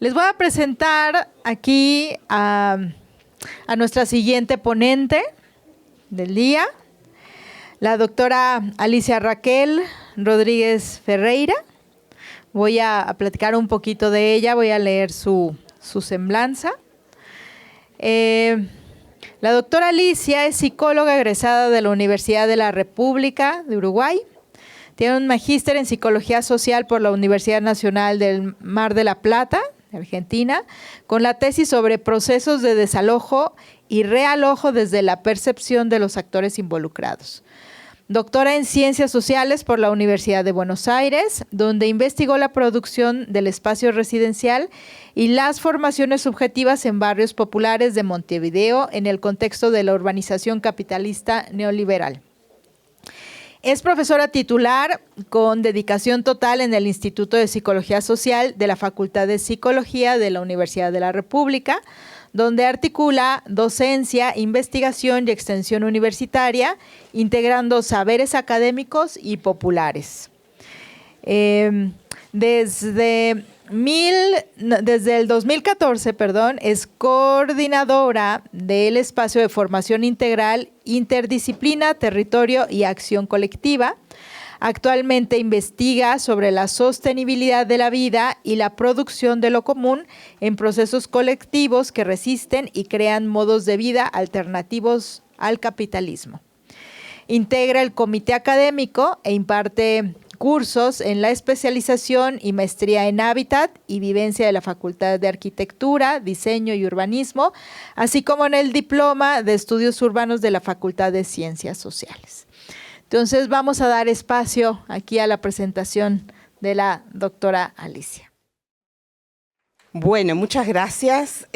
Les voy a presentar aquí a nuestra siguiente ponente del día, la doctora Alicia Raquel Rodríguez Ferreira. Voy a platicar un poquito de ella, voy a leer su semblanza. La doctora Alicia es psicóloga egresada de la Universidad de la República de Uruguay. Tiene un magíster en Psicología Social por la Universidad Nacional del Mar de la Plata, de Argentina, con la tesis sobre procesos de desalojo y realojo desde la percepción de los actores involucrados. Doctora en Ciencias Sociales por la Universidad de Buenos Aires, donde investigó la producción del espacio residencial y las formaciones subjetivas en barrios populares de Montevideo en el contexto de la urbanización capitalista neoliberal. Es profesora titular con dedicación total en el Instituto de Psicología Social de la Facultad de Psicología de la Universidad de la República, donde articula docencia, investigación y extensión universitaria, integrando saberes académicos y populares. Desde el 2014, es coordinadora del espacio de formación integral, interdisciplina, territorio y acción colectiva. Actualmente investiga sobre la sostenibilidad de la vida y la producción de lo común en procesos colectivos que resisten y crean modos de vida alternativos al capitalismo. Integra el comité académico e imparte cursos en la especialización y maestría en hábitat y vivencia de la Facultad de Arquitectura, Diseño y Urbanismo, así como en el diploma de Estudios Urbanos de la Facultad de Ciencias Sociales. Entonces vamos a dar espacio aquí a la presentación de la doctora Alicia. Bueno, muchas gracias.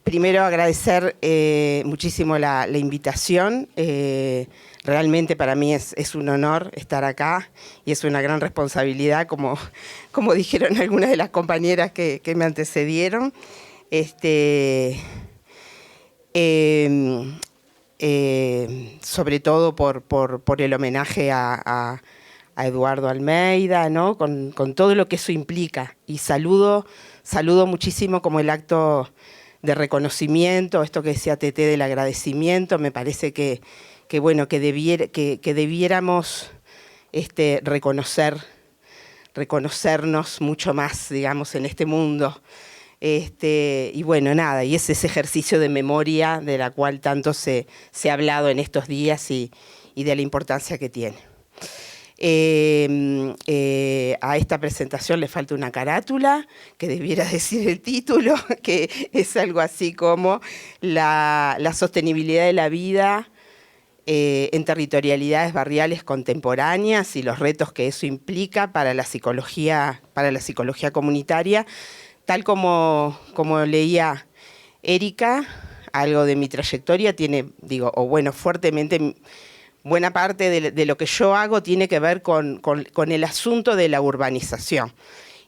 Primero agradecer muchísimo la invitación. Realmente para mí es un honor estar acá y es una gran responsabilidad, como dijeron algunas de las compañeras que me antecedieron. Sobre todo por el homenaje a Eduardo Almeida, ¿no? Con todo lo que eso implica. Y saludo muchísimo como el acto de reconocimiento, esto que decía Teté del agradecimiento. Me parece que debiéramos reconocernos mucho más, digamos, en este mundo. Y bueno, nada, y es ese ejercicio de memoria de la cual tanto se ha hablado en estos días y de la importancia que tiene. A esta presentación le falta una carátula que debiera decir el título, que es algo así como la sostenibilidad de la vida en territorialidades barriales contemporáneas y los retos que eso implica para la psicología comunitaria. Tal como leía Erika, algo de mi trayectoria tiene, fuertemente, buena parte de lo que yo hago tiene que ver con el asunto de la urbanización.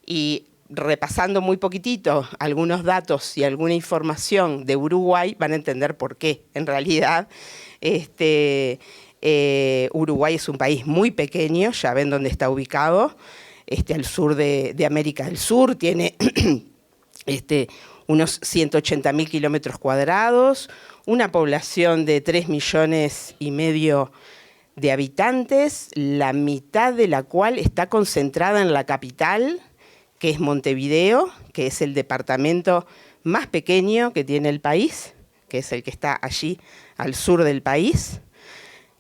Y repasando muy poquitito algunos datos y alguna información de Uruguay, van a entender por qué. En realidad, Uruguay es un país muy pequeño, ya ven dónde está ubicado, al sur de América del Sur, tiene unos 180.000 kilómetros cuadrados, una población de 3,5 millones de habitantes, la mitad de la cual está concentrada en la capital, que es Montevideo, que es el departamento más pequeño que tiene el país, que es el que está allí al sur del país.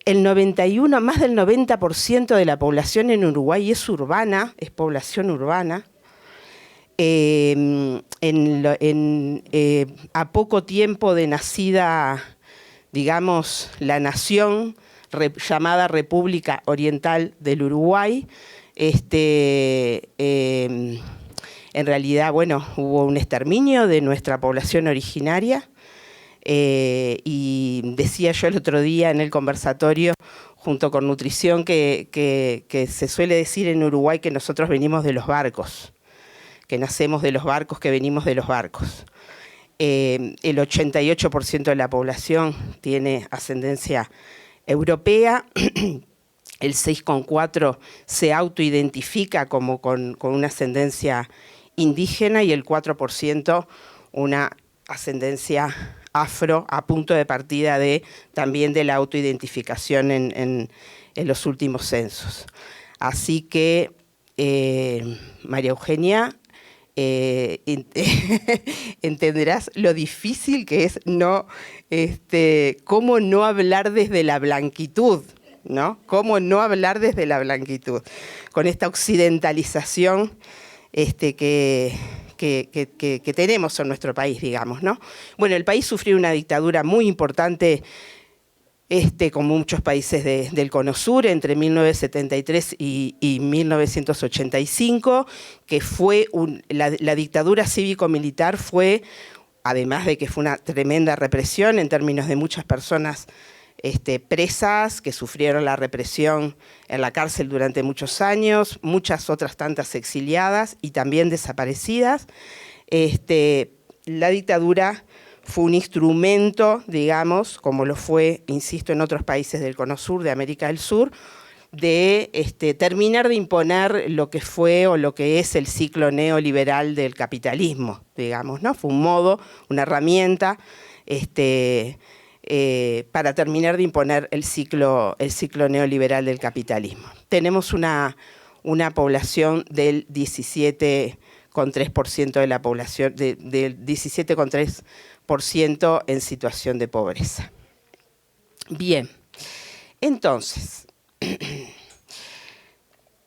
Más del 90% de la población en Uruguay es urbana, es población urbana. A poco tiempo de nacida, digamos, la nación llamada República Oriental del Uruguay, en realidad, hubo un exterminio de nuestra población originaria. Y decía yo el otro día en el conversatorio, junto con nutrición, que se suele decir en Uruguay que nosotros venimos de los barcos, que nacemos de los barcos, que venimos de los barcos. El 88% de la población tiene ascendencia europea, el 6,4% se autoidentifica como con una ascendencia indígena y el 4% una ascendencia afro, a punto de partida también de la autoidentificación en los últimos censos. Así que, María Eugenia, entenderás lo difícil que es cómo no hablar desde la blanquitud, ¿no? Cómo no hablar desde la blanquitud, con esta occidentalización que tenemos en nuestro país, digamos, ¿no? Bueno, el país sufrió una dictadura muy importante, como muchos países del Cono Sur, entre 1973 y 1985, que fue la dictadura cívico-militar fue, además de que fue una tremenda represión en términos de muchas personas presas que sufrieron la represión en la cárcel durante muchos años, muchas otras tantas exiliadas y también desaparecidas. La dictadura fue un instrumento, digamos, como lo fue, insisto, en otros países del Cono Sur, de América del Sur, de terminar de imponer lo que fue o lo que es el ciclo neoliberal del capitalismo, digamos, ¿no? Fue un modo, una herramienta, para terminar de imponer el ciclo neoliberal del capitalismo. Tenemos una población del 17,3% de la población, del 17,3% en situación de pobreza. Bien, entonces,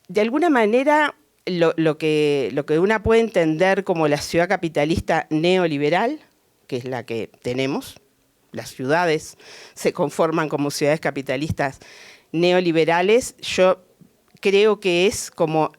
de alguna manera, lo que uno puede entender como la ciudad capitalista neoliberal, que es la que tenemos, las ciudades se conforman como ciudades capitalistas neoliberales, yo creo que es como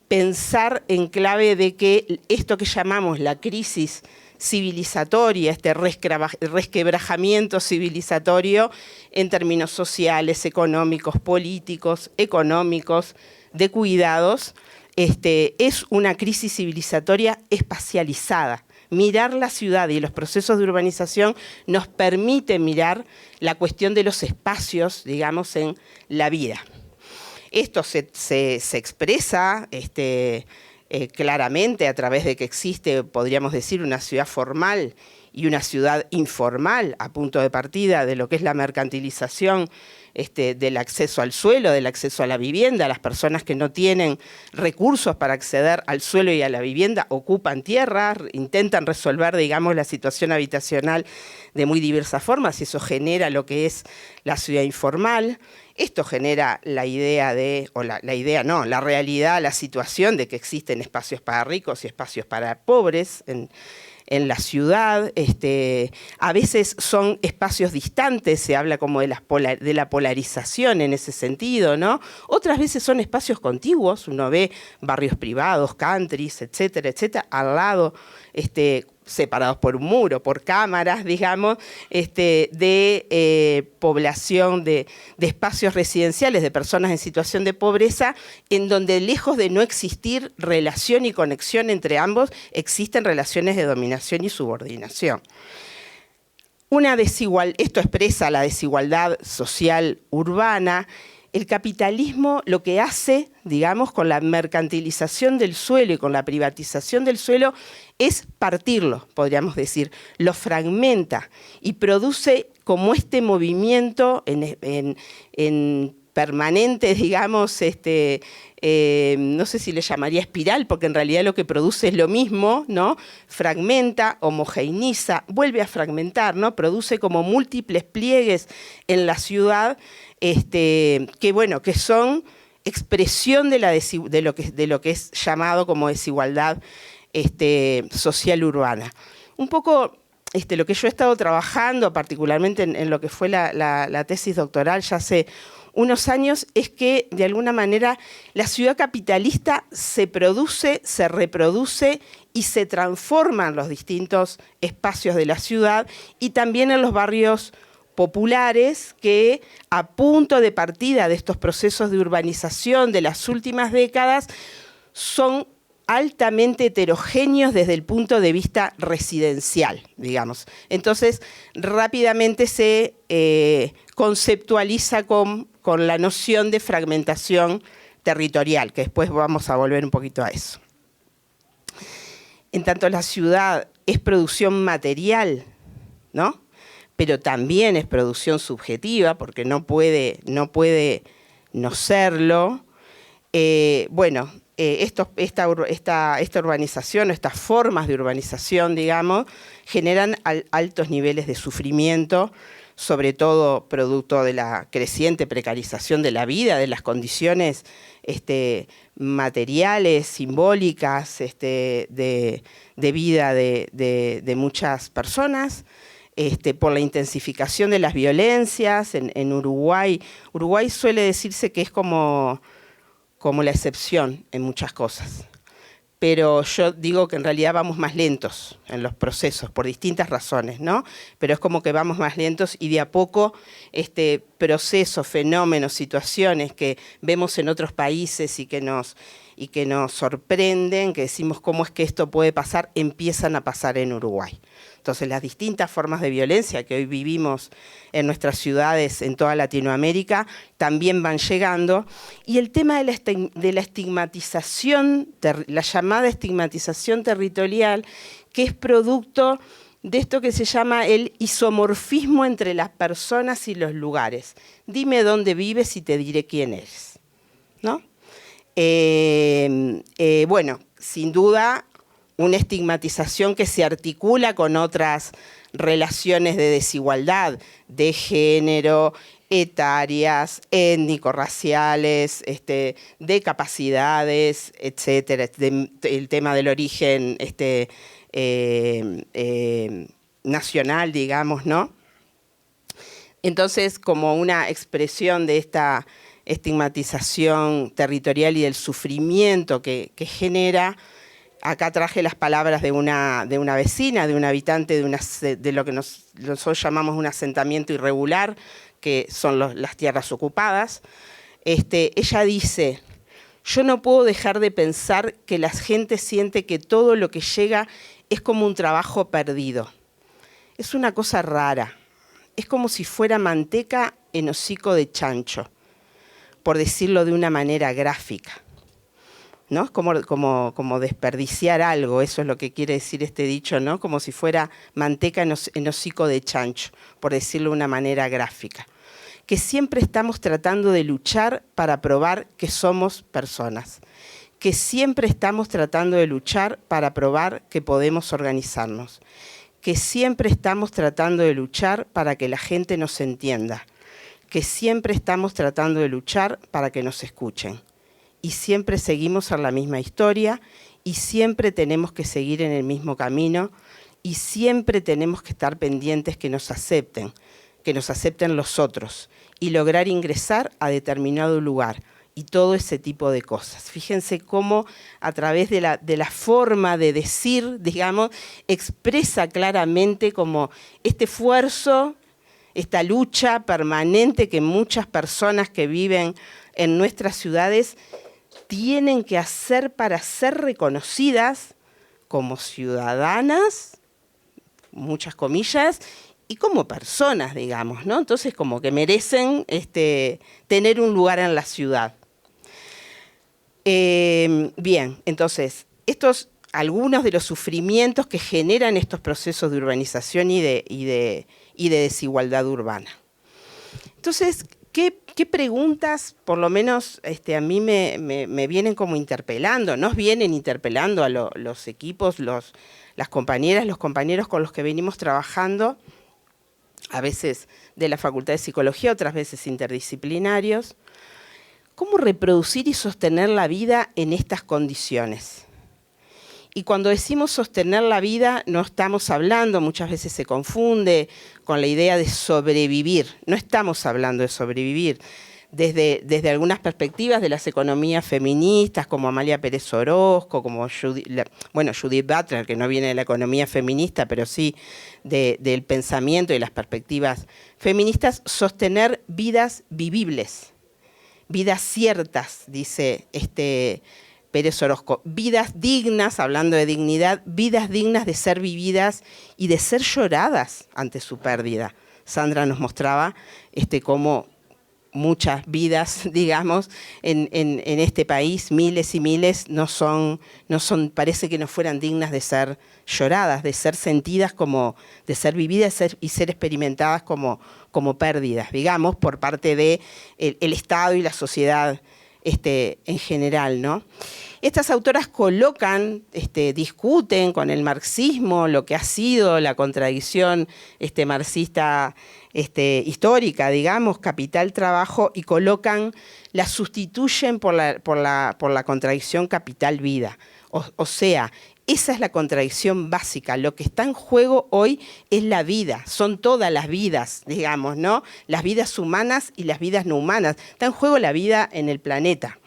pensar en clave de que esto que llamamos la crisis civilizatoria, este resquebrajamiento civilizatorio en términos sociales, económicos, políticos, económicos, de cuidados, es una crisis civilizatoria espacializada. Mirar la ciudad y los procesos de urbanización nos permite mirar la cuestión de los espacios, digamos, en la vida. Esto se expresa claramente a través de que existe, podríamos decir, una ciudad formal y una ciudad informal a punto de partida de lo que es la mercantilización del acceso al suelo, del acceso a la vivienda. Las personas que no tienen recursos para acceder al suelo y a la vivienda ocupan tierras, intentan resolver, digamos, la situación habitacional de muy diversas formas y eso genera lo que es la ciudad informal. Esto genera la idea la realidad, la situación de que existen espacios para ricos y espacios para pobres en la ciudad. A veces son espacios distantes, se habla como de la polarización en ese sentido, ¿no? Otras veces son espacios contiguos, uno ve barrios privados, countries, etcétera, etcétera, al lado, separados por un muro, por cámaras, digamos, de población, de espacios residenciales, de personas en situación de pobreza, en donde lejos de no existir relación y conexión entre ambos, existen relaciones de dominación y subordinación. Esto expresa la desigualdad social urbana. El capitalismo lo que hace, digamos, con la mercantilización del suelo y con la privatización del suelo es partirlo, podríamos decir, lo fragmenta y produce como este movimiento en permanente, digamos, no sé si le llamaría espiral, porque en realidad lo que produce es lo mismo, ¿no? Fragmenta, homogeneiza, vuelve a fragmentar, ¿no? Produce como múltiples pliegues en la ciudad, que son expresión de lo que es llamado como desigualdad social urbana. Un poco lo que yo he estado trabajando, particularmente en lo que fue la tesis doctoral ya hace unos años, es que de alguna manera la ciudad capitalista se produce, se reproduce y se transforma en los distintos espacios de la ciudad y también en los barrios populares que a punto de partida de estos procesos de urbanización de las últimas décadas son altamente heterogéneos desde el punto de vista residencial, digamos. Entonces, rápidamente se conceptualiza con la noción de fragmentación territorial, que después vamos a volver un poquito a eso. En tanto la ciudad es producción material, ¿no? Pero también es producción subjetiva, porque no puede no serlo. Esta urbanización, estas formas de urbanización, digamos, generan altos niveles de sufrimiento, sobre todo producto de la creciente precarización de la vida, de las condiciones materiales, simbólicas, de vida de muchas personas, por la intensificación de las violencias. En Uruguay suele decirse que es como la excepción en muchas cosas. Pero yo digo que en realidad vamos más lentos en los procesos, por distintas razones, ¿no? Pero es como que vamos más lentos y de a poco procesos, fenómenos, situaciones que vemos en otros países y que nos sorprenden, que decimos cómo es que esto puede pasar, empiezan a pasar en Uruguay. Entonces, las distintas formas de violencia que hoy vivimos en nuestras ciudades, en toda Latinoamérica, también van llegando. Y el tema de la estigmatización, la llamada estigmatización territorial, que es producto de esto que se llama el isomorfismo entre las personas y los lugares. Dime dónde vives y te diré quién eres, ¿no? Sin duda, una estigmatización que se articula con otras relaciones de desigualdad, de género, etarias, étnico-raciales, de capacidades, etcétera, el tema del origen nacional, digamos, ¿no? Entonces, como una expresión de esta estigmatización territorial y del sufrimiento que genera, acá traje las palabras de una vecina, de una habitante de lo que nosotros llamamos un asentamiento irregular, que son las tierras ocupadas. Ella dice: yo no puedo dejar de pensar que la gente siente que todo lo que llega es como un trabajo perdido. Es una cosa rara. Es como si fuera manteca en hocico de chancho, por decirlo de una manera gráfica, ¿no? Es como desperdiciar algo, eso es lo que quiere decir este dicho, ¿no? Como si fuera manteca en hocico de chancho, por decirlo de una manera gráfica. Que siempre estamos tratando de luchar para probar que somos personas. Que siempre estamos tratando de luchar para probar que podemos organizarnos. Que siempre estamos tratando de luchar para que la gente nos entienda. Que siempre estamos tratando de luchar para que nos escuchen. Y siempre seguimos en la misma historia, y siempre tenemos que seguir en el mismo camino, y siempre tenemos que estar pendientes que nos acepten los otros, y lograr ingresar a determinado lugar, y todo ese tipo de cosas. Fíjense cómo a través de la forma de decir, digamos, expresa claramente como este esfuerzo, esta lucha permanente que muchas personas que viven en nuestras ciudades tienen que hacer para ser reconocidas como ciudadanas, muchas comillas, y como personas, digamos, ¿no? Entonces, como que merecen tener un lugar en la ciudad. Bien, entonces, algunos de los sufrimientos que generan estos procesos de urbanización y de desigualdad urbana. Entonces, ¿qué preguntas, por lo menos a mí me vienen como interpelando? Nos vienen interpelando a los equipos, las compañeras, los compañeros con los que venimos trabajando, a veces de la Facultad de Psicología, otras veces interdisciplinarios. ¿Cómo reproducir y sostener la vida en estas condiciones? Y cuando decimos sostener la vida, no estamos hablando, muchas veces se confunde con la idea de sobrevivir. No estamos hablando de sobrevivir. Desde algunas perspectivas de las economías feministas, como Amalia Pérez Orozco, como Judith Butler, que no viene de la economía feminista, pero sí del pensamiento y las perspectivas feministas, sostener vidas vivibles, vidas ciertas, dice Pérez Orozco, vidas dignas, hablando de dignidad, vidas dignas de ser vividas y de ser lloradas ante su pérdida. Sandra nos mostraba cómo muchas vidas, digamos, en este país, miles y miles, no son, parece que no fueran dignas de ser lloradas, de ser sentidas como, de ser vividas y ser experimentadas como pérdidas, digamos, por parte de el Estado y la sociedad en general, ¿no? Estas autoras colocan, discuten con el marxismo lo que ha sido la contradicción marxista histórica, digamos, capital-trabajo, y la sustituyen por la contradicción capital-vida. O sea, esa es la contradicción básica. Lo que está en juego hoy es la vida, son todas las vidas, digamos, ¿no? Las vidas humanas y las vidas no humanas. Está en juego la vida en el planeta.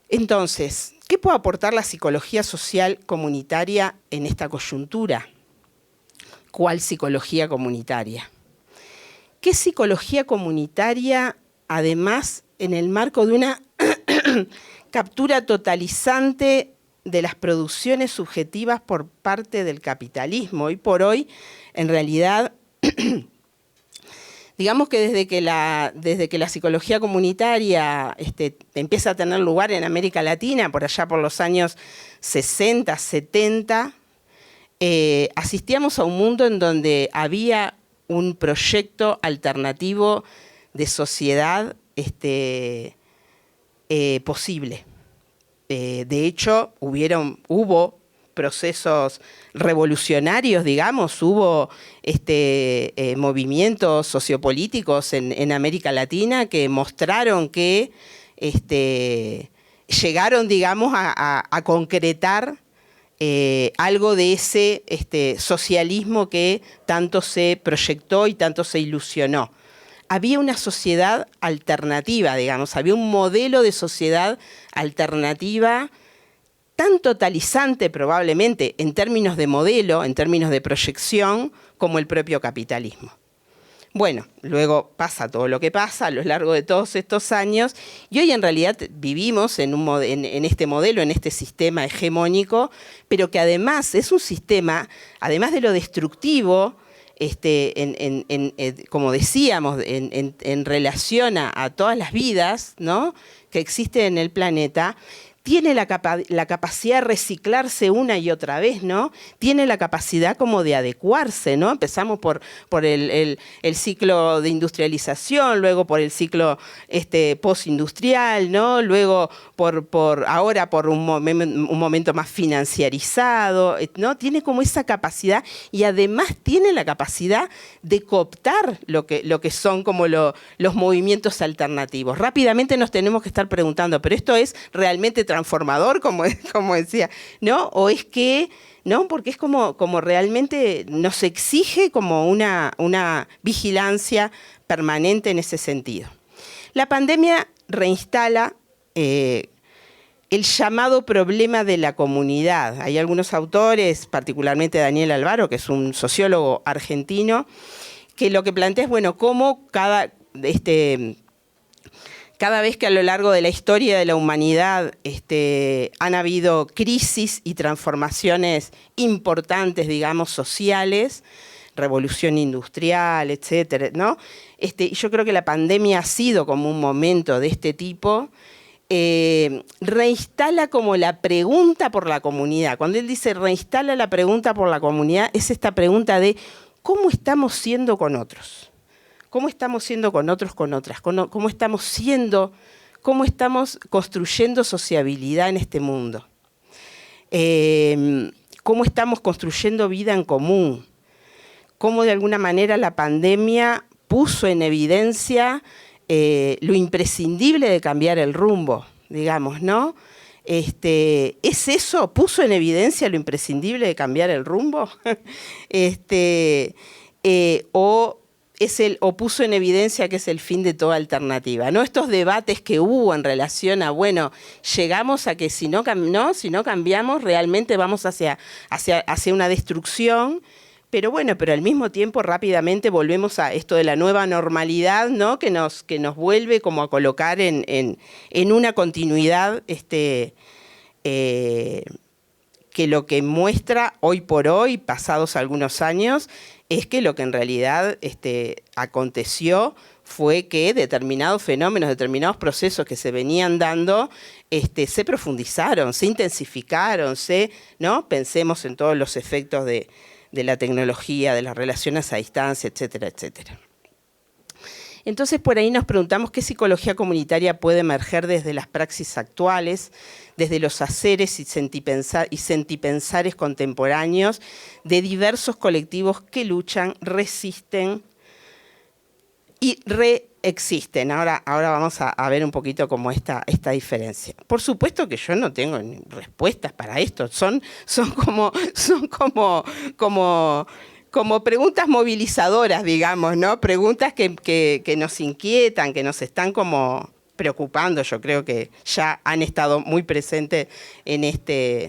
Entonces, ¿qué puede aportar la psicología social comunitaria en esta coyuntura? ¿Cuál psicología comunitaria? ¿Qué psicología comunitaria, además, en el marco de una captura totalizante de las producciones subjetivas por parte del capitalismo? Hoy por hoy, en realidad, digamos que desde que la psicología comunitaria empieza a tener lugar en América Latina, por allá por los años 60, 70, asistíamos a un mundo en donde había un proyecto alternativo de sociedad posible. De hecho, hubo procesos revolucionarios, digamos, hubo movimientos sociopolíticos en América Latina que mostraron que llegaron, digamos, a concretar algo de ese socialismo que tanto se proyectó y tanto se ilusionó. Había una sociedad alternativa, digamos, había un modelo de sociedad alternativa tan totalizante probablemente en términos de modelo, en términos de proyección, como el propio capitalismo. Bueno, luego pasa todo lo que pasa a lo largo de todos estos años y hoy en realidad vivimos en este modelo, en este sistema hegemónico, pero que además es un sistema, además de lo destructivo, como decíamos, en relación a todas las vidas, ¿no?, que existen en el planeta, tiene la capacidad de reciclarse una y otra vez, ¿no? Tiene la capacidad como de adecuarse, ¿no? Empezamos por el ciclo de industrialización, luego por el ciclo postindustrial, ¿no? Luego ahora por un momento más financiarizado, ¿no? Tiene como esa capacidad y además tiene la capacidad de cooptar lo que son como los movimientos alternativos. Rápidamente nos tenemos que estar preguntando, ¿pero esto es realmente transformador, como decía, ¿no? O es que, ¿no? Porque es como realmente nos exige como una vigilancia permanente en ese sentido. La pandemia reinstala el llamado problema de la comunidad. Hay algunos autores, particularmente Daniel Alvaro, que es un sociólogo argentino, que lo que plantea es, bueno, cómo cada vez que a lo largo de la historia de la humanidad han habido crisis y transformaciones importantes, digamos, sociales, revolución industrial, etcétera, ¿no? Yo creo que la pandemia ha sido como un momento de este tipo. Reinstala como la pregunta por la comunidad. Cuando él dice reinstala la pregunta por la comunidad, es esta pregunta de ¿cómo estamos siendo con otros? ¿Cómo estamos siendo con otros, con otras? ¿Cómo estamos construyendo sociabilidad en este mundo? ¿Cómo estamos construyendo vida en común? ¿Cómo de alguna manera la pandemia puso en evidencia lo imprescindible de cambiar el rumbo, digamos, ¿no? ¿Es eso? ¿Puso en evidencia lo imprescindible de cambiar el rumbo? O puso en evidencia que es el fin de toda alternativa, ¿no? Estos debates que hubo en relación a, bueno, llegamos a que si no cambiamos, realmente vamos hacia una destrucción, pero bueno, pero al mismo tiempo rápidamente volvemos a esto de la nueva normalidad, ¿no? Que nos vuelve como a colocar en una continuidad que lo que muestra hoy por hoy, pasados algunos años, es que lo que en realidad aconteció fue que determinados fenómenos, determinados procesos que se venían dando, se profundizaron, se intensificaron, ¿no? Pensemos en todos los efectos de la tecnología, de las relaciones a distancia, etcétera, etcétera. Entonces, por ahí nos preguntamos qué psicología comunitaria puede emerger desde las praxis actuales, desde los haceres y sentipensares contemporáneos de diversos colectivos que luchan, resisten y reexisten. Ahora vamos a ver un poquito cómo esta diferencia. Por supuesto que yo no tengo respuestas para esto, son como preguntas movilizadoras, digamos, ¿no? Preguntas que nos inquietan, que nos están como preocupando. Yo creo que ya han estado muy presentes en esta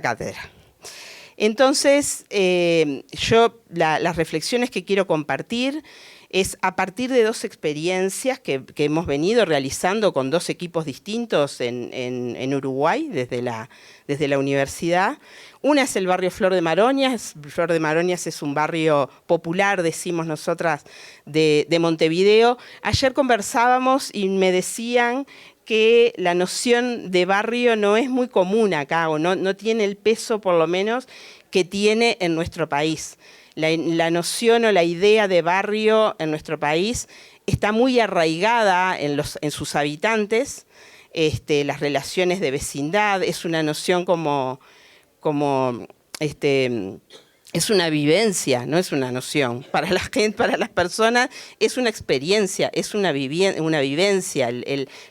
cátedra. Entonces, las reflexiones que quiero compartir es a partir de dos experiencias que hemos venido realizando con dos equipos distintos en Uruguay, desde la universidad. Una es el barrio Flor de Maroñas. Flor de Maroñas es un barrio popular, decimos nosotras, de Montevideo. Ayer conversábamos y me decían que la noción de barrio no es muy común acá, o no tiene el peso, por lo menos, que tiene en nuestro país. La noción o la idea de barrio en nuestro país está muy arraigada en sus habitantes. Las relaciones de vecindad es una noción es una vivencia, no es una noción. Para la gente, para las personas, es una experiencia, es una vivencia.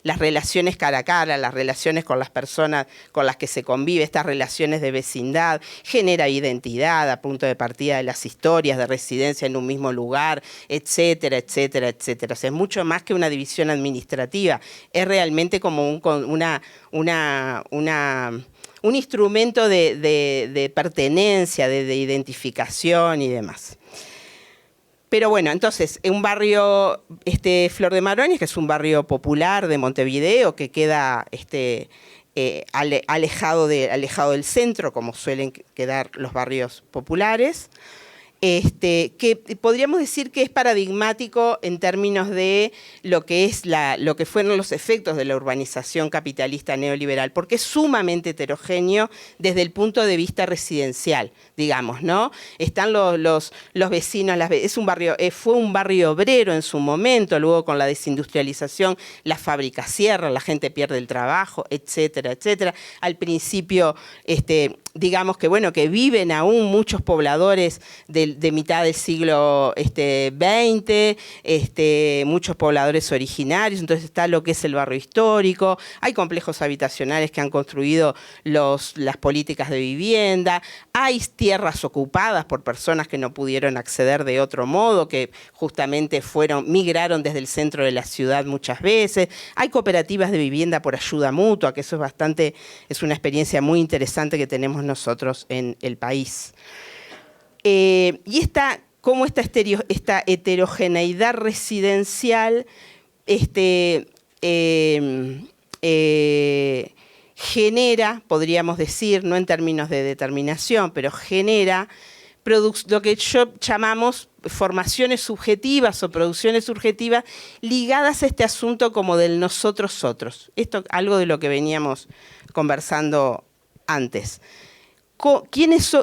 Las relaciones cara a cara, las relaciones con las personas con las que se convive, estas relaciones de vecindad, genera identidad a punto de partida de las historias de residencia en un mismo lugar, etcétera, etcétera, etcétera. O sea, es mucho más que una división administrativa. Es realmente como un instrumento de pertenencia, de identificación y demás. Pero bueno, entonces, un barrio, Flor de Maroñas, que es un barrio popular de Montevideo, que queda alejado del centro, como suelen quedar los barrios populares, que podríamos decir que es paradigmático en términos de lo que fueron los efectos de la urbanización capitalista neoliberal, porque es sumamente heterogéneo desde el punto de vista residencial, digamos, ¿no? Están los vecinos, fue un barrio obrero en su momento, luego con la desindustrialización las fábricas cierran, la gente pierde el trabajo, etcétera, etcétera. Al principio, digamos que viven aún muchos pobladores de mitad del siglo XX, muchos pobladores originarios. Entonces está lo que es el barrio histórico, hay complejos habitacionales que han construido las políticas de vivienda, hay tierras ocupadas por personas que no pudieron acceder de otro modo, que justamente migraron desde el centro de la ciudad muchas veces, hay cooperativas de vivienda por ayuda mutua, que eso es una experiencia muy interesante que tenemos nosotros en el país. Y esta heterogeneidad residencial genera, podríamos decir, no en términos de determinación, pero genera lo que llamamos formaciones subjetivas o producciones subjetivas ligadas a este asunto como del nosotros-otros. Esto algo de lo que veníamos conversando antes. ¿Quiénes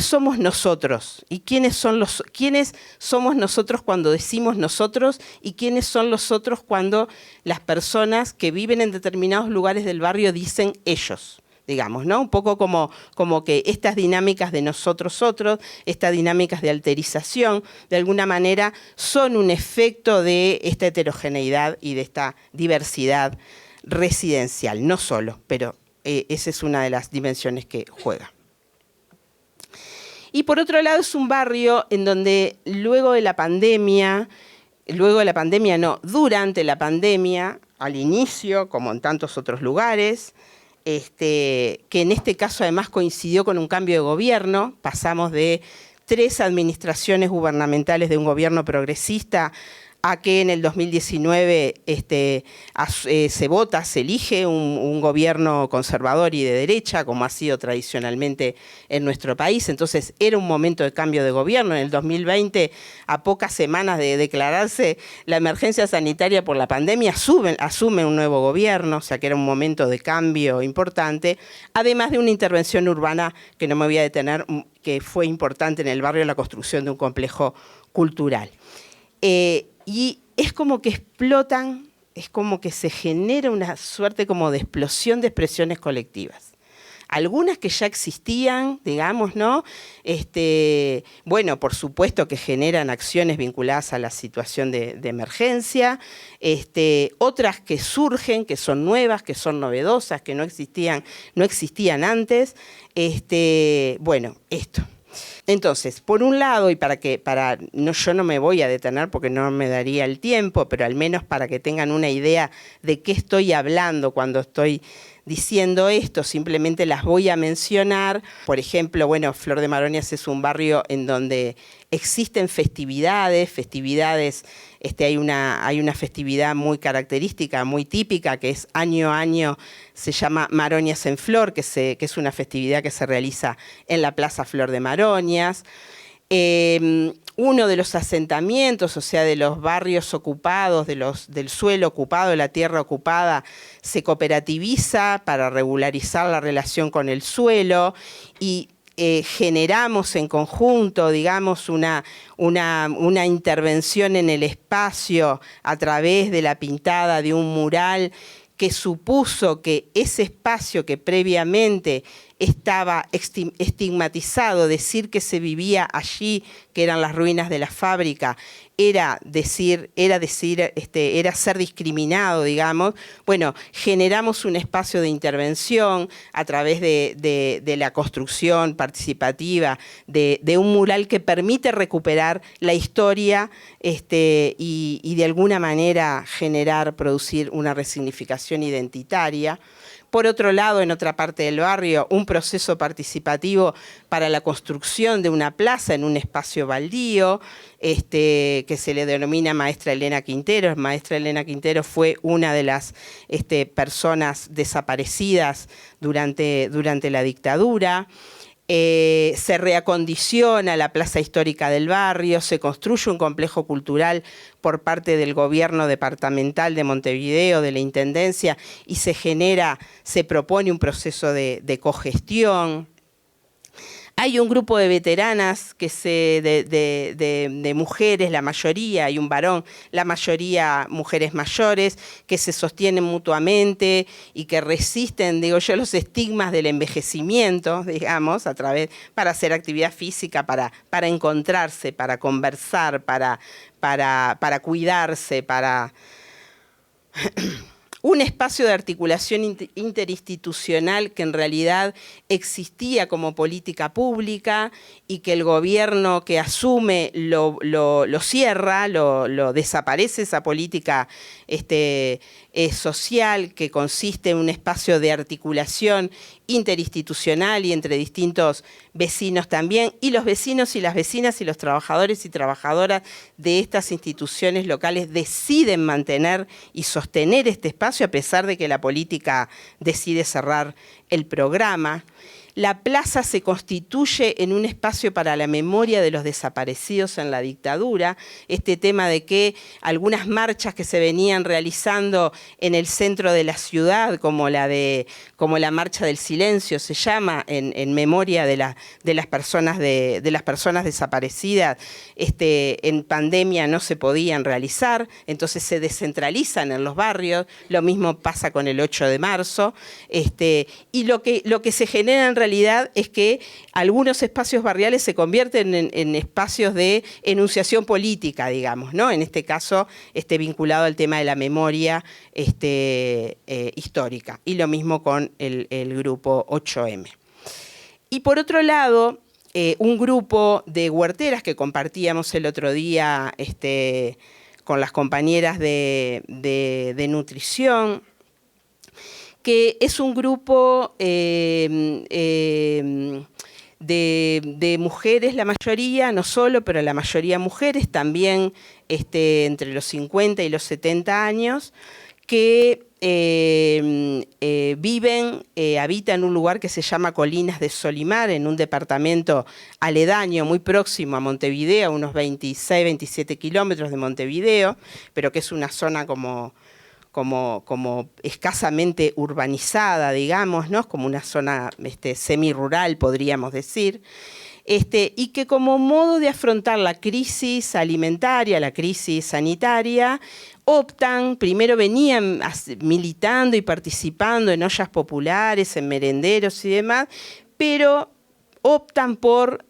somos nosotros? ¿Y quiénes somos nosotros cuando decimos nosotros? ¿Y quiénes son los otros cuando las personas que viven en determinados lugares del barrio dicen ellos? Digamos, ¿no? Un poco como que estas dinámicas de nosotros-otros, estas dinámicas de alterización, de alguna manera son un efecto de esta heterogeneidad y de esta diversidad residencial. No solo, pero esa es una de las dimensiones que juega. Y por otro lado es un barrio en donde durante la pandemia, al inicio, como en tantos otros lugares, que en este caso además coincidió con un cambio de gobierno, pasamos de 3 administraciones gubernamentales de un gobierno progresista a que en el 2019 se vota, se elige un gobierno conservador y de derecha, como ha sido tradicionalmente en nuestro país. Entonces era un momento de cambio de gobierno. En el 2020, a pocas semanas de declararse la emergencia sanitaria por la pandemia, asume un nuevo gobierno, o sea que era un momento de cambio importante, además de una intervención urbana que no me voy a detener, que fue importante en el barrio, la construcción de un complejo cultural. Y es como que explotan, es como que se genera una suerte como de explosión de expresiones colectivas. Algunas que ya existían, digamos, ¿no? Bueno, por supuesto que generan acciones vinculadas a la situación de emergencia, otras que surgen, que son nuevas, que son novedosas, que no existían antes. Bueno, esto. Entonces, por un lado, y yo no me voy a detener porque no me daría el tiempo, pero al menos para que tengan una idea de qué estoy hablando cuando estoy diciendo esto, simplemente las voy a mencionar. Por ejemplo, bueno, Flor de Maronias es un barrio en donde existen festividades, hay una festividad muy característica, muy típica, que es año a año, se llama Maronias en Flor, que es una festividad que se realiza en la Plaza Flor de Maronias. Uno de los asentamientos, o sea, de los barrios ocupados, del suelo ocupado, de la tierra ocupada, se cooperativiza para regularizar la relación con el suelo y generamos en conjunto, digamos, una intervención en el espacio a través de la pintada de un mural que supuso que ese espacio que previamente estaba estigmatizado, decir que se vivía allí, que eran las ruinas de la fábrica, era ser discriminado, digamos. Bueno, generamos un espacio de intervención a través de la construcción participativa de un mural que permite recuperar la historia y de alguna manera producir una resignificación identitaria. Por otro lado, en otra parte del barrio, un proceso participativo para la construcción de una plaza en un espacio baldío, que se le denomina Maestra Elena Quintero. Maestra Elena Quintero fue una de las personas desaparecidas durante la dictadura. Se reacondiciona la plaza histórica del barrio, se construye un complejo cultural por parte del gobierno departamental de Montevideo, de la Intendencia, y se propone un proceso de cogestión. Hay un grupo de veteranas de mujeres, la mayoría, hay un varón, la mayoría mujeres mayores, que se sostienen mutuamente y que resisten, digo yo, los estigmas del envejecimiento, digamos, para hacer actividad física, para encontrarse, para conversar, para cuidarse, para un espacio de articulación interinstitucional que en realidad existía como política pública y que el gobierno que asume lo cierra, lo desaparece esa política social, que consiste en un espacio de articulación interinstitucional y entre distintos vecinos también, y los vecinos y las vecinas y los trabajadores y trabajadoras de estas instituciones locales deciden mantener y sostener este espacio a pesar de que la política decide cerrar el programa. La plaza se constituye en un espacio para la memoria de los desaparecidos en la dictadura. Este tema de que algunas marchas que se venían realizando en el centro de la ciudad, como la Marcha del Silencio, se llama, en memoria de las personas desaparecidas, en pandemia no se podían realizar, entonces se descentralizan en los barrios. Lo mismo pasa con el 8 de marzo. Y lo que se genera en realidad es que algunos espacios barriales se convierten en espacios de enunciación política, digamos, ¿no? En este caso, vinculado al tema de la memoria histórica. Y lo mismo con el grupo 8M. Y por otro lado, un grupo de huerteras que compartíamos el otro día con las compañeras de nutrición, que es un grupo de mujeres, la mayoría, no solo, pero la mayoría mujeres, también entre los 50 y los 70 años, que habitan en un lugar que se llama Colinas de Solimar, en un departamento aledaño, muy próximo a Montevideo, a unos 26, 27 kilómetros de Montevideo, pero que es una zona como escasamente urbanizada, digamos, ¿no? Como una zona semirural, podríamos decir. Y que como modo de afrontar la crisis alimentaria, la crisis sanitaria, primero venían militando y participando en ollas populares, en merenderos y demás, pero optan por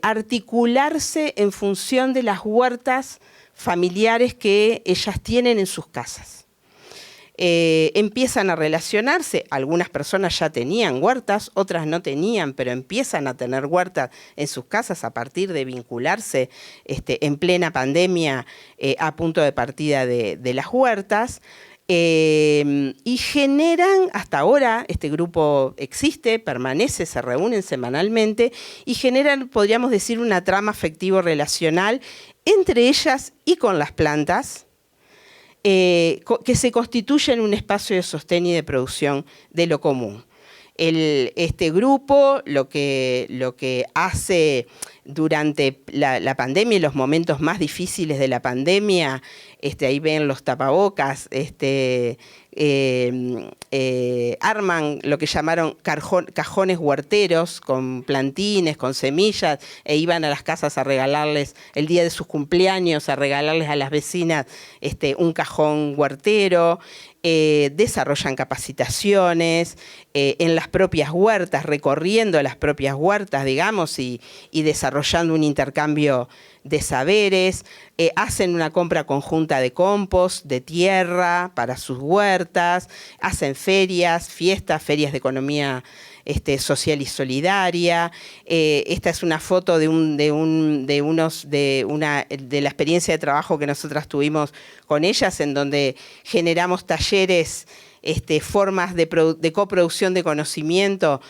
articularse en función de las huertas familiares que ellas tienen en sus casas. Empiezan a relacionarse, algunas personas ya tenían huertas, otras no tenían, pero empiezan a tener huertas en sus casas a partir de vincularse en plena pandemia a punto de partida de las huertas. Y generan, hasta ahora este grupo existe, permanece, se reúnen semanalmente y generan, podríamos decir, una trama afectivo-relacional entre ellas y con las plantas, que se constituye en un espacio de sostén y de producción de lo común. Este grupo lo que hace durante la pandemia y los momentos más difíciles de la pandemia, ahí ven los tapabocas, arman lo que llamaron cajones huerteros con plantines, con semillas, e iban a las casas a regalarles, el día de sus cumpleaños, a regalarles a las vecinas un cajón huertero. Desarrollan capacitaciones en las propias huertas, recorriendo las propias huertas, digamos, y desarrollando un intercambio de saberes, hacen una compra conjunta de compost, de tierra para sus huertas, hacen ferias, ferias de economía social y solidaria. Esta es una foto de la experiencia de trabajo que nosotras tuvimos con ellas, en donde generamos talleres, formas de coproducción de conocimiento,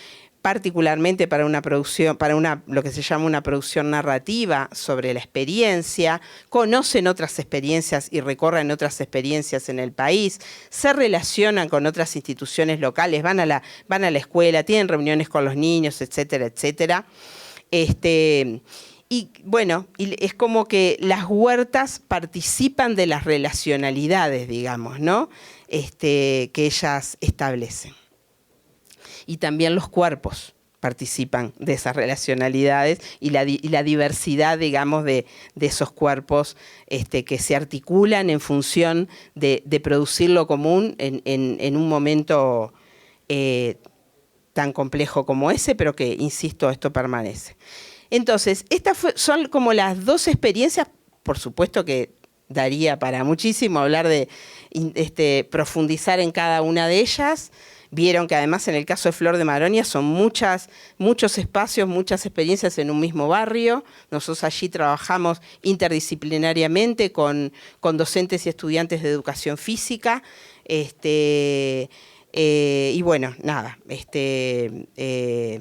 particularmente para lo que se llama una producción narrativa sobre la experiencia, conocen otras experiencias y recorren otras experiencias en el país, se relacionan con otras instituciones locales, van a la escuela, tienen reuniones con los niños, etcétera, etcétera. Y bueno, es como que las huertas participan de las relacionalidades, digamos, ¿no? Que ellas establecen. Y también los cuerpos participan de esas relacionalidades y la diversidad, digamos, de esos cuerpos que se articulan en función de producir lo común en un momento tan complejo como ese, pero que, insisto, esto permanece. Entonces, estas son como las dos experiencias, por supuesto que daría para muchísimo hablar de profundizar en cada una de ellas. Vieron que además en el caso de Flor de Maronia son muchos espacios, muchas experiencias en un mismo barrio. Nosotros allí trabajamos interdisciplinariamente con docentes y estudiantes de educación física. Y bueno, nada,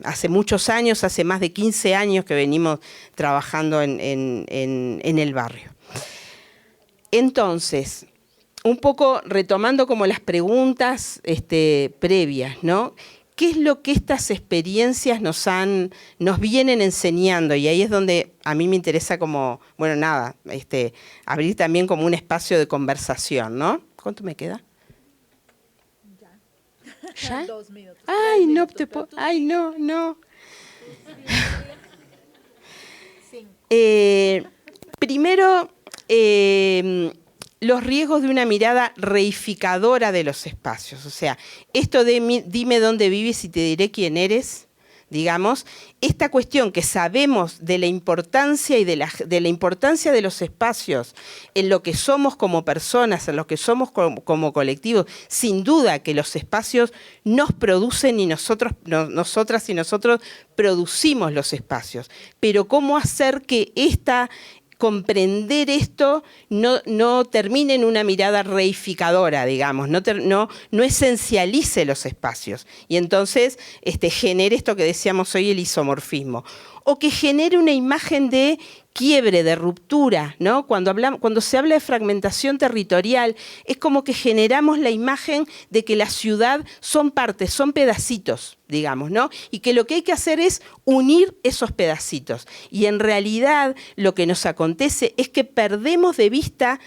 hace muchos años, hace más de 15 años que venimos trabajando en el barrio. Entonces, un poco retomando como las preguntas previas, ¿no? ¿Qué es lo que estas experiencias nos vienen enseñando? Y ahí es donde a mí me interesa como, bueno, nada, abrir también como un espacio de conversación, ¿no? ¿Cuánto me queda? ¿Ya? 2 minutos. Ay, no minutos, te puedo. Ay, no. Primero, los riesgos de una mirada reificadora de los espacios. O sea, esto de dime dónde vives y te diré quién eres, digamos, esta cuestión que sabemos de la importancia y de la importancia de los espacios en lo que somos como personas, en lo que somos como colectivos, sin duda que los espacios nos producen y nosotras y nosotros producimos los espacios. Pero cómo hacer que comprender esto no termine en una mirada reificadora, digamos, no esencialice los espacios y entonces genere esto que decíamos hoy, el isomorfismo, o que genere una imagen de quiebre, de ruptura, ¿no? Cuando se habla de fragmentación territorial, es como que generamos la imagen de que la ciudad son partes, son pedacitos, digamos, ¿no? Y que lo que hay que hacer es unir esos pedacitos. Y en realidad lo que nos acontece es que perdemos de vista,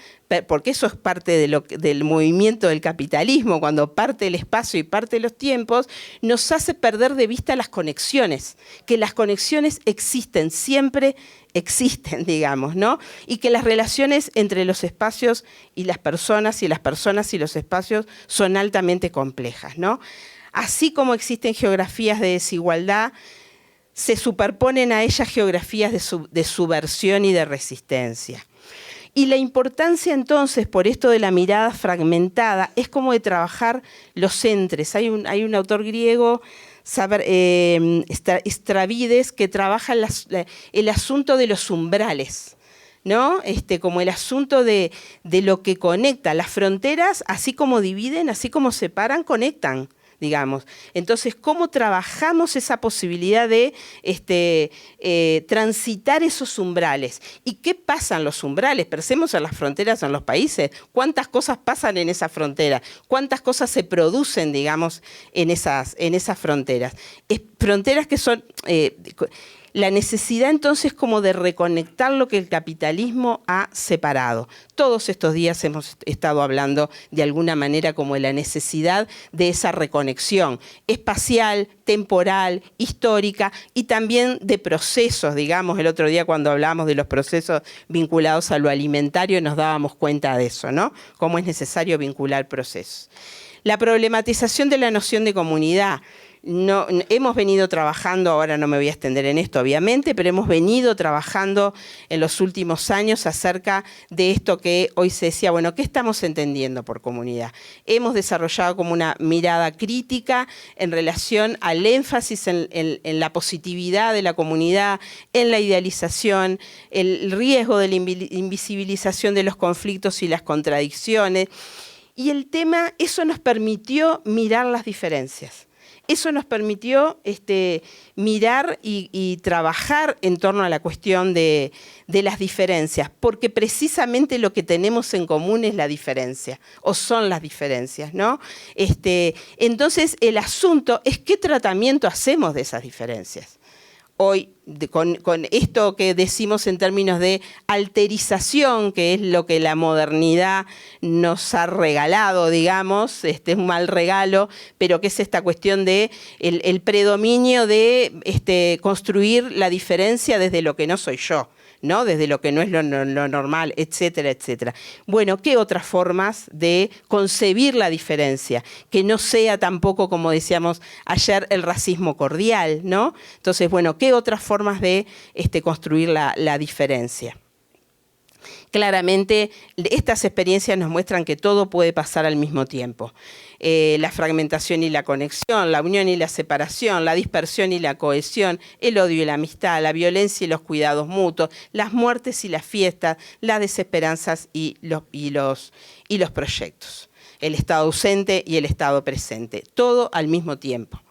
porque eso es parte del movimiento del capitalismo, cuando parte el espacio y parte los tiempos, nos hace perder de vista las conexiones, que las conexiones existen, siempre existen, digamos, ¿no? Y que las relaciones entre los espacios y las personas y los espacios son altamente complejas, ¿no? Así como existen geografías de desigualdad, se superponen a ellas geografías de subversión y de resistencia. Y la importancia entonces, por esto de la mirada fragmentada, es como de trabajar los entres. Hay un autor griego, Stravides, que trabaja el asunto de los umbrales, ¿no? Como el asunto de lo que conecta. Las fronteras, así como dividen, así como separan, conectan, digamos. Entonces, ¿cómo trabajamos esa posibilidad de transitar esos umbrales? ¿Y qué pasan los umbrales? Pensemos en las fronteras en los países. ¿Cuántas cosas pasan en esa frontera? ¿Cuántas cosas se producen, digamos, en esas fronteras? Fronteras que son... la necesidad entonces como de reconectar lo que el capitalismo ha separado. Todos estos días hemos estado hablando de alguna manera como de la necesidad de esa reconexión espacial, temporal, histórica y también de procesos, digamos. El otro día cuando hablábamos de los procesos vinculados a lo alimentario nos dábamos cuenta de eso, ¿no? Cómo es necesario vincular procesos. La problematización de la noción de comunidad. No, hemos venido trabajando, ahora no me voy a extender en esto obviamente, pero hemos venido trabajando en los últimos años acerca de esto que hoy se decía, bueno, ¿qué estamos entendiendo por comunidad? Hemos desarrollado como una mirada crítica en relación al énfasis en la positividad de la comunidad, en la idealización, el riesgo de la invisibilización de los conflictos y las contradicciones. Y el tema, eso nos permitió mirar las diferencias. Eso nos permitió mirar y trabajar en torno a la cuestión de las diferencias, porque precisamente lo que tenemos en común es la diferencia, o son las diferencias, ¿no? Entonces, el asunto es qué tratamiento hacemos de esas diferencias. Hoy, con esto que decimos en términos de alterización, que es lo que la modernidad nos ha regalado, digamos, es un mal regalo, pero que es esta cuestión de el predominio de construir la diferencia desde lo que no soy yo, ¿no? Desde lo que no es lo normal, etcétera, etcétera. Bueno, ¿qué otras formas de concebir la diferencia? Que no sea tampoco, como decíamos ayer, el racismo cordial, ¿no? Entonces, bueno, ¿qué otras formas de construir la diferencia? Claramente, estas experiencias nos muestran que todo puede pasar al mismo tiempo. La fragmentación y la conexión, la unión y la separación, la dispersión y la cohesión, el odio y la amistad, la violencia y los cuidados mutuos, las muertes y las fiestas, las desesperanzas y los proyectos. El estado ausente y el estado presente, todo al mismo tiempo.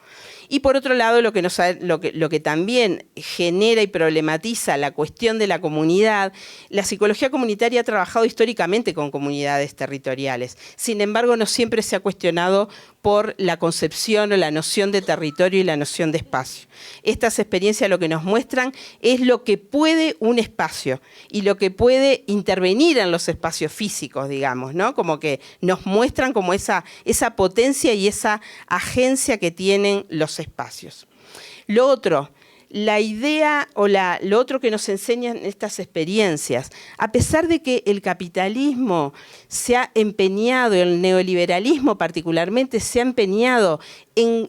Y por otro lado, lo que también genera y problematiza la cuestión de la comunidad, la psicología comunitaria ha trabajado históricamente con comunidades territoriales. Sin embargo, no siempre se ha cuestionado por la concepción o la noción de territorio y la noción de espacio. Estas experiencias lo que nos muestran es lo que puede un espacio y lo que puede intervenir en los espacios físicos, digamos, ¿no? Como que nos muestran como esa potencia y esa agencia que tienen los espacios. Lo otro, la idea o lo otro que nos enseñan estas experiencias, a pesar de que el capitalismo se ha empeñado, el neoliberalismo particularmente, se ha empeñado en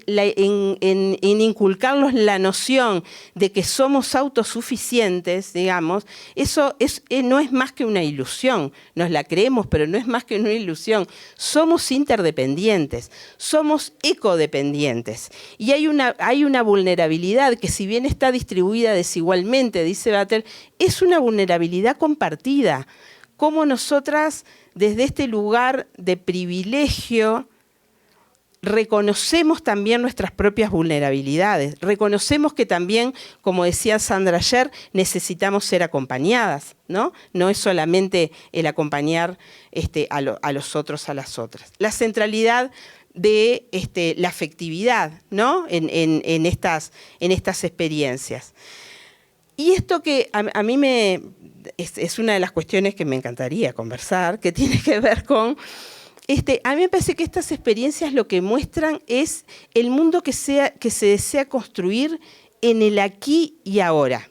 inculcarnos la noción de que somos autosuficientes, digamos, eso no es más que una ilusión, nos la creemos, pero no es más que una ilusión. Somos interdependientes, somos ecodependientes, y hay una vulnerabilidad que, si bien está distribuida desigualmente, dice Butler, es una vulnerabilidad compartida. Cómo nosotras, desde este lugar de privilegio, reconocemos también nuestras propias vulnerabilidades, reconocemos que también, como decía Sandra ayer, necesitamos ser acompañadas, ¿no? No es solamente el acompañar a los otros, a las otras. La centralidad de la afectividad, ¿no? en estas experiencias. Y esto que a mí es una de las cuestiones que me encantaría conversar, que tiene que ver con... a mí me parece que estas experiencias lo que muestran es el mundo que se desea construir en el aquí y ahora.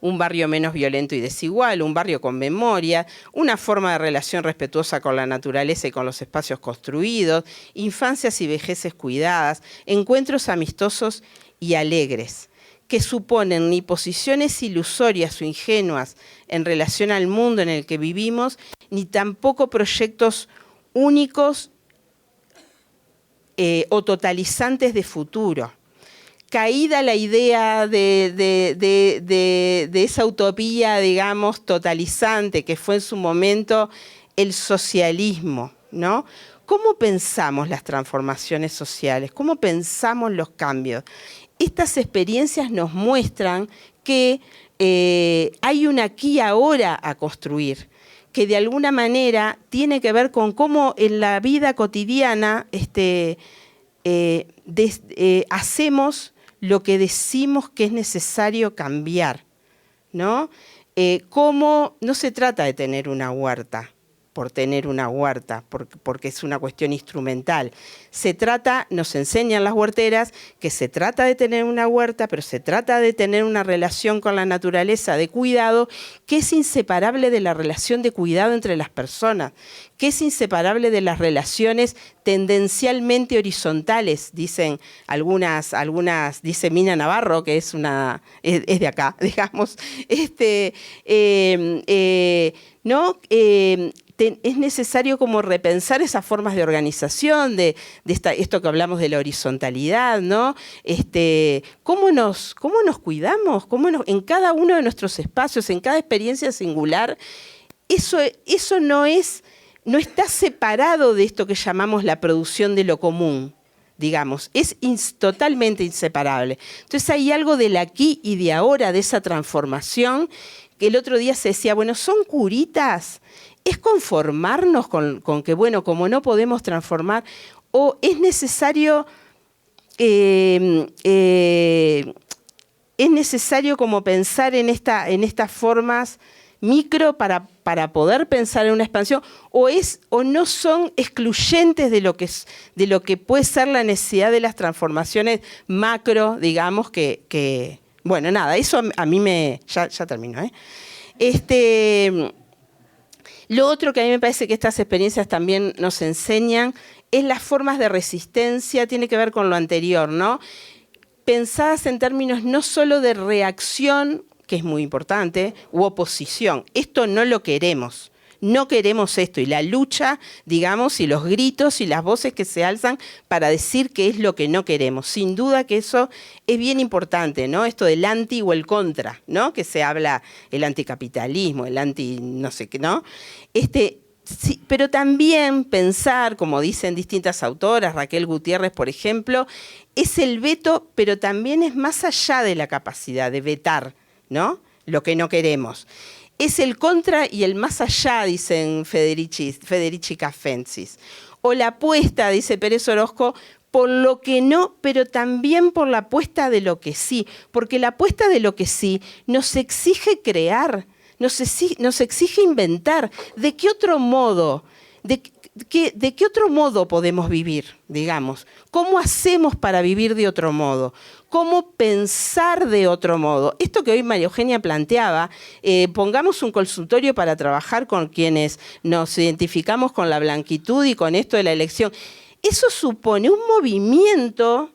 Un barrio menos violento y desigual, un barrio con memoria, una forma de relación respetuosa con la naturaleza y con los espacios construidos, infancias y vejeces cuidadas, encuentros amistosos y alegres, que suponen ni posiciones ilusorias o ingenuas en relación al mundo en el que vivimos, ni tampoco proyectos únicos o totalizantes de futuro. Caída la idea de esa utopía, digamos, totalizante que fue en su momento el socialismo, ¿no? ¿Cómo pensamos las transformaciones sociales? ¿Cómo pensamos los cambios? Estas experiencias nos muestran que hay un aquí y ahora a construir, que de alguna manera tiene que ver con cómo en la vida cotidiana hacemos lo que decimos que es necesario cambiar, ¿no? Cómo no se trata de tener una huerta por tener una huerta, porque es una cuestión instrumental. Se trata, nos enseñan las huerteras, que se trata de tener una huerta, pero se trata de tener una relación con la naturaleza de cuidado que es inseparable de la relación de cuidado entre las personas, que es inseparable de las relaciones tendencialmente horizontales, dicen algunas dice Mina Navarro, que es de acá, digamos, ¿no? Es necesario como repensar esas formas de organización, esto que hablamos de la horizontalidad, ¿no? ¿Cómo nos cuidamos? En cada uno de nuestros espacios, en cada experiencia singular, eso no está separado de esto que llamamos la producción de lo común, digamos, es totalmente inseparable. Entonces hay algo del aquí y de ahora, de esa transformación, que el otro día se decía, bueno, ¿son curitas? ¿Es conformarnos con que, bueno, como no podemos transformar, o es necesario como pensar en estas formas micro para poder pensar en una expansión, o no son excluyentes de lo que puede ser la necesidad de las transformaciones macro, digamos, que bueno, nada, eso a mí ya termino, Lo otro que a mí me parece que estas experiencias también nos enseñan es las formas de resistencia, tiene que ver con lo anterior, ¿no? Pensadas en términos no solo de reacción, que es muy importante, u oposición. Esto no lo queremos. No queremos esto, y la lucha, digamos, y los gritos y las voces que se alzan para decir qué es lo que no queremos. Sin duda que eso es bien importante, ¿no? Esto del anti o el contra, ¿no? Que se habla el anticapitalismo, el anti no sé qué, ¿no? Sí, pero también pensar, como dicen distintas autoras, Raquel Gutiérrez, por ejemplo, es el veto, pero también es más allá de la capacidad de vetar, ¿no? Lo que no queremos. Es el contra y el más allá, dicen Federici Cafensis. O la apuesta, dice Pérez Orozco, por lo que no, pero también por la apuesta de lo que sí. Porque la apuesta de lo que sí nos exige crear, nos exige inventar. ¿De qué otro modo? ¿De qué otro modo podemos vivir, digamos? ¿Cómo hacemos para vivir de otro modo? ¿Cómo pensar de otro modo? Esto que hoy María Eugenia planteaba, pongamos un consultorio para trabajar con quienes nos identificamos con la blanquitud y con esto de la elección. Eso supone un movimiento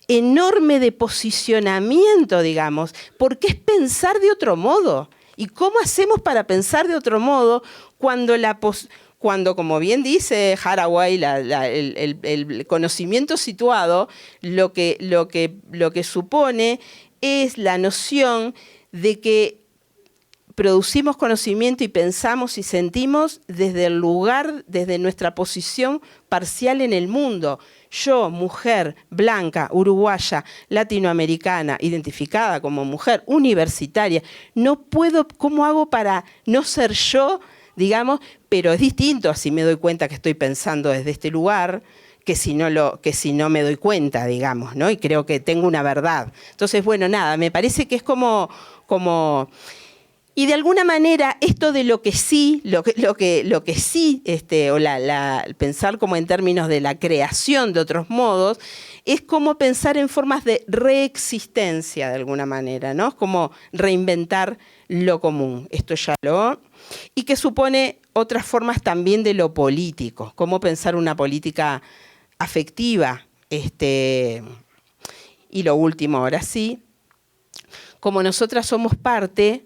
enorme de posicionamiento, digamos, porque es pensar de otro modo. ¿Y cómo hacemos para pensar de otro modo cuando, como bien dice Haraway, el conocimiento situado, lo que supone es la noción de que producimos conocimiento y pensamos y sentimos desde el lugar, desde nuestra posición parcial en el mundo. Yo, mujer, blanca, uruguaya, latinoamericana, identificada como mujer, universitaria, no puedo, ¿cómo hago para no ser yo, digamos? Pero es distinto si me doy cuenta que estoy pensando desde este lugar, que si no me doy cuenta, digamos, ¿no? Y creo que tengo una verdad. Entonces, bueno, nada, me parece que es como y de alguna manera esto de lo que sí, pensar como en términos de la creación de otros modos, es como pensar en formas de reexistencia de alguna manera, ¿no? Es como reinventar lo común. Esto ya y que supone otras formas también de lo político, cómo pensar una política afectiva, y lo último, ahora sí, como nosotras somos parte,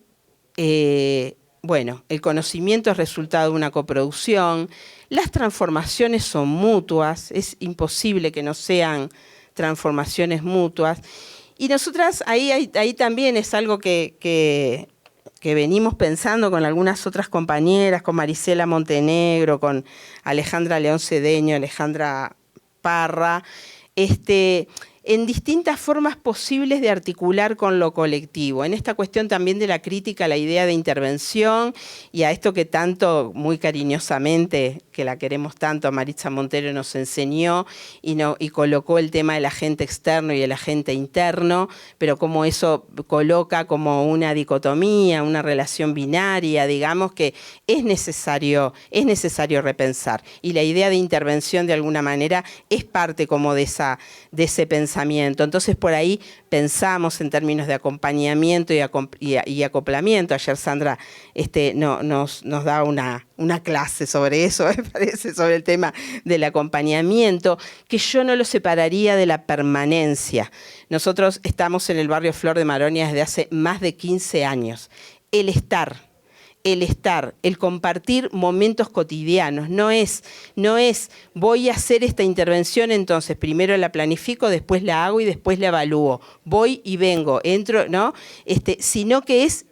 bueno, el conocimiento es resultado de una coproducción, las transformaciones son mutuas, es imposible que no sean transformaciones mutuas, y nosotras ahí también es algo que venimos pensando con algunas otras compañeras, con Marisela Montenegro, con Alejandra León Cedeño, Alejandra Parra, en distintas formas posibles de articular con lo colectivo. En esta cuestión también de la crítica a la idea de intervención y a esto que tanto, muy cariñosamente, que la queremos tanto, Maritza Montero nos enseñó y colocó el tema del agente externo y el agente interno, pero como eso coloca como una dicotomía, una relación binaria, digamos que es necesario repensar. Y la idea de intervención de alguna manera es parte como de ese pensamiento. Entonces por ahí pensamos en términos de acompañamiento y acoplamiento. Ayer Sandra nos da una clase sobre eso, me parece, sobre el tema del acompañamiento, que yo no lo separaría de la permanencia. Nosotros estamos en el barrio Flor de Maronia desde hace más de 15 años. El compartir momentos cotidianos, no es voy a hacer esta intervención, entonces primero la planifico, después la hago y después la evalúo, voy y vengo, entro, ¿no? Sino que es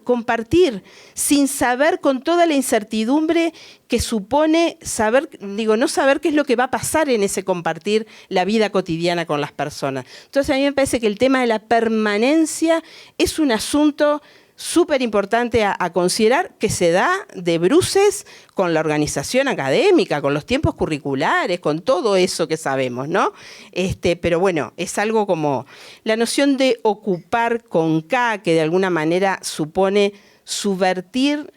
compartir, sin saber, con toda la incertidumbre que supone no saber qué es lo que va a pasar en ese compartir la vida cotidiana con las personas. Entonces a mí me parece que el tema de la permanencia es un asunto súper importante a considerar, que se da de bruces con la organización académica, con los tiempos curriculares, con todo eso que sabemos, ¿no? Pero bueno, es algo como la noción de ocupar con K, que de alguna manera supone subvertir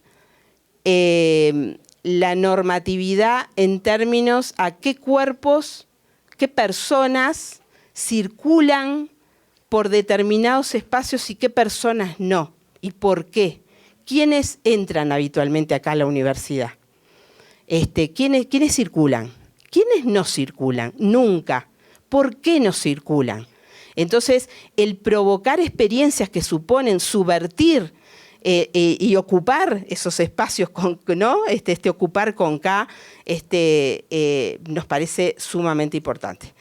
la normatividad en términos a qué cuerpos, qué personas circulan por determinados espacios y qué personas no. ¿Y por qué? ¿Quiénes entran habitualmente acá a la universidad? ¿Quiénes circulan? ¿Quiénes no circulan? Nunca. ¿Por qué no circulan? Entonces, el provocar experiencias que suponen subvertir y ocupar esos espacios, ¿no? Ocupar con K, nos parece sumamente importante.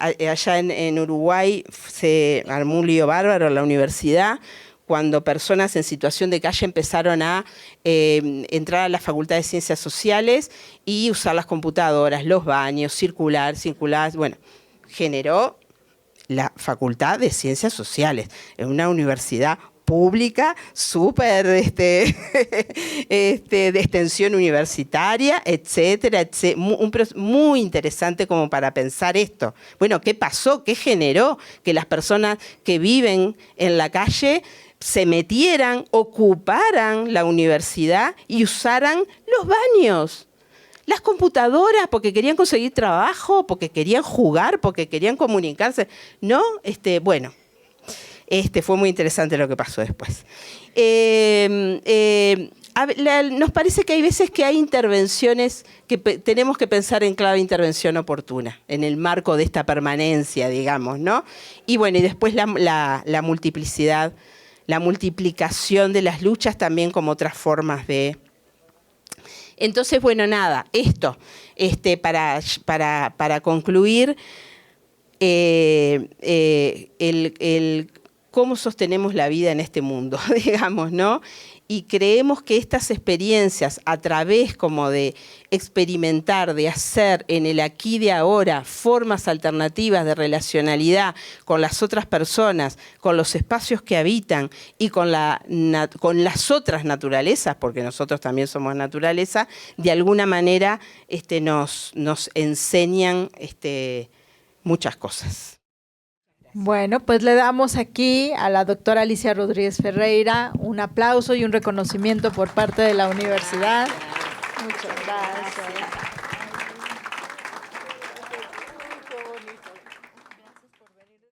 Allá en Uruguay se armó un lío bárbaro en la universidad, cuando personas en situación de calle empezaron a entrar a la Facultad de Ciencias Sociales y usar las computadoras, los baños, circular, bueno, generó la Facultad de Ciencias Sociales, en una universidad pública, súper de extensión universitaria, etcétera, muy interesante como para pensar esto. Bueno, ¿qué pasó? ¿Qué generó que las personas que viven en la calle se metieran, ocuparan la universidad y usaran los baños, las computadoras, porque querían conseguir trabajo, porque querían jugar, porque querían comunicarse? ¿No? Bueno, fue muy interesante lo que pasó después. Nos parece que hay veces que hay intervenciones que tenemos que pensar en clave de intervención oportuna, en el marco de esta permanencia, digamos, ¿no? Y bueno, y después la multiplicidad, la multiplicación de las luchas también como otras formas de... Entonces, bueno, nada, esto, para concluir, cómo sostenemos la vida en este mundo, digamos, ¿no? Y creemos que estas experiencias, a través como de experimentar, de hacer en el aquí y de ahora formas alternativas de relacionalidad con las otras personas, con los espacios que habitan y con las otras naturalezas, porque nosotros también somos naturaleza, de alguna manera nos enseñan muchas cosas. Bueno, pues le damos aquí a la doctora Alicia Rodríguez Ferreira un aplauso y un reconocimiento por parte de la universidad. Muchas gracias.